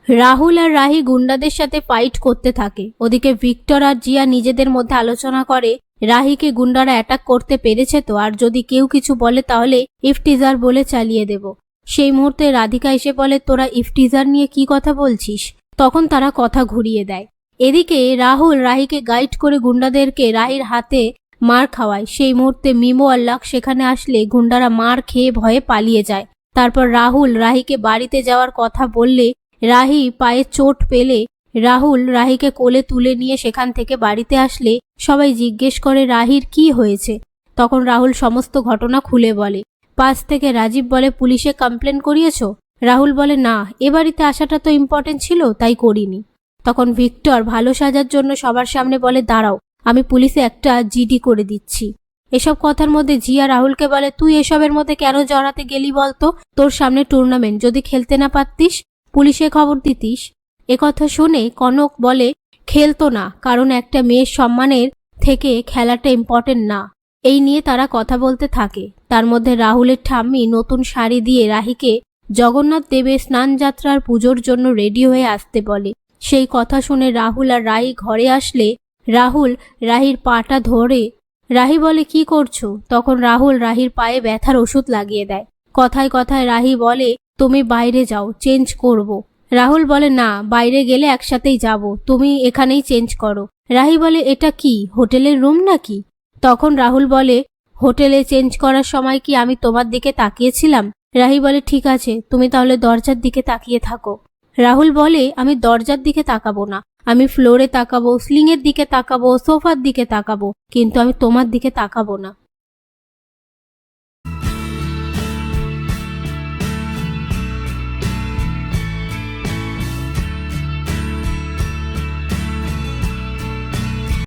রাহুল আর রাহি গুন্ডাদের সাথে ফাইট করতে থাকে। ওদিকে ভিক্টর আর জিয়া নিজেদের মধ্যে আলোচনা করে রাহিকে গুন্ডারা অ্যাটাক করতে পেরেছে তো, আর যদি কেউ কিছু বলে তাহলে ইফটিজার বলে চালিয়ে দেব। সেই মুহূর্তে রাধিকা এসে বলে, তোরা ইফটিজার নিয়ে কি কথা বলছিস? তখন তারা কথা ঘুরিয়ে দেয়। এদিকে রাহুল রাহিকে গাইড করে গুন্ডাদেরকে রাহির হাতে মার খাওয়ায়। সেই মুহূর্তে মিমো আর লাক সেখানে আসলে গুন্ডারা মার খেয়ে ভয়ে পালিয়ে যায়। তারপর রাহুল রাহিকে বাড়িতে যাওয়ার কথা বললে রাহি পায়ে চোট পেলে রাহুল রাহিকে কোলে তুলে নিয়ে সেখান থেকে বাড়িতে আসলে সবাই জিজ্ঞেস করে রাহির কি হয়েছে। তখন রাহুল সমস্ত ঘটনা খুলে বলে। পাশ থেকে রাজীব বলে, পুলিশে কমপ্লেন করিয়েছো? রাহুল বলে, না, এ বাড়িতে আসাটা তো ইম্পর্টেন্ট ছিল তাই করিনি। তখন ভিক্টর ভালো সাজার জন্য সবার সামনে বলে, দাঁড়াও, আমি পুলিশে একটা জিডি করে দিচ্ছি। এসব কথার মধ্যে জিয়া রাহুলকে বলে, তুই এসবের মধ্যে কেন জড়াতে গেলি বলতো? তোর সামনে টুর্নামেন্ট, যদি খেলতে না পারতিস পুলিশে খবর দিতিস। একথা শুনে কনক বলে, খেলতো না, কারণ একটা মেয়ের সম্মানের থেকে খেলাটা ইম্পর্টেন্ট না। এই নিয়ে তারা কথা বলতে থাকে। তার মধ্যে রাহুলের ঠাম্মি নতুন শাড়ি দিয়ে রাহিকে জগন্নাথ দেবের স্নান যাত্রার পুজোর জন্য রেডি হয়ে আসতে বলে। সেই কথা শুনে রাহুল আর রাহি ঘরে আসলে রাহুল রাহির পাটা ধরে। রাহি বলে, কি করছো? তখন রাহুল রাহির পায়ে ব্যথার ওষুধ লাগিয়ে দেয়। কথায় কথায় রাহি বলে, তুমি বাইরে যাও, চেঞ্জ করব। রাহুল বলে, না, বাইরে গেলে একসাথেই যাব, তুমি এখানেই চেঞ্জ করো। রাহি বলে, এটা কি হোটেলের রুম নাকি? তখন রাহুল বলে, হোটেলে চেঞ্জ করার সময় কি আমি তোমার দিকে তাকিয়েছিলাম? রাহি বলে, ঠিক আছে, তুমি তাহলে দরজার দিকে তাকিয়ে থাকো। রাহুল বলে, আমি দরজার দিকে তাকাবো না, আমি ফ্লোরে তাকাবো, স্লিংয়ের দিকে তাকাবো, সোফার দিকে তাকাবো, কিন্তু আমি তোমার দিকে তাকাবো না।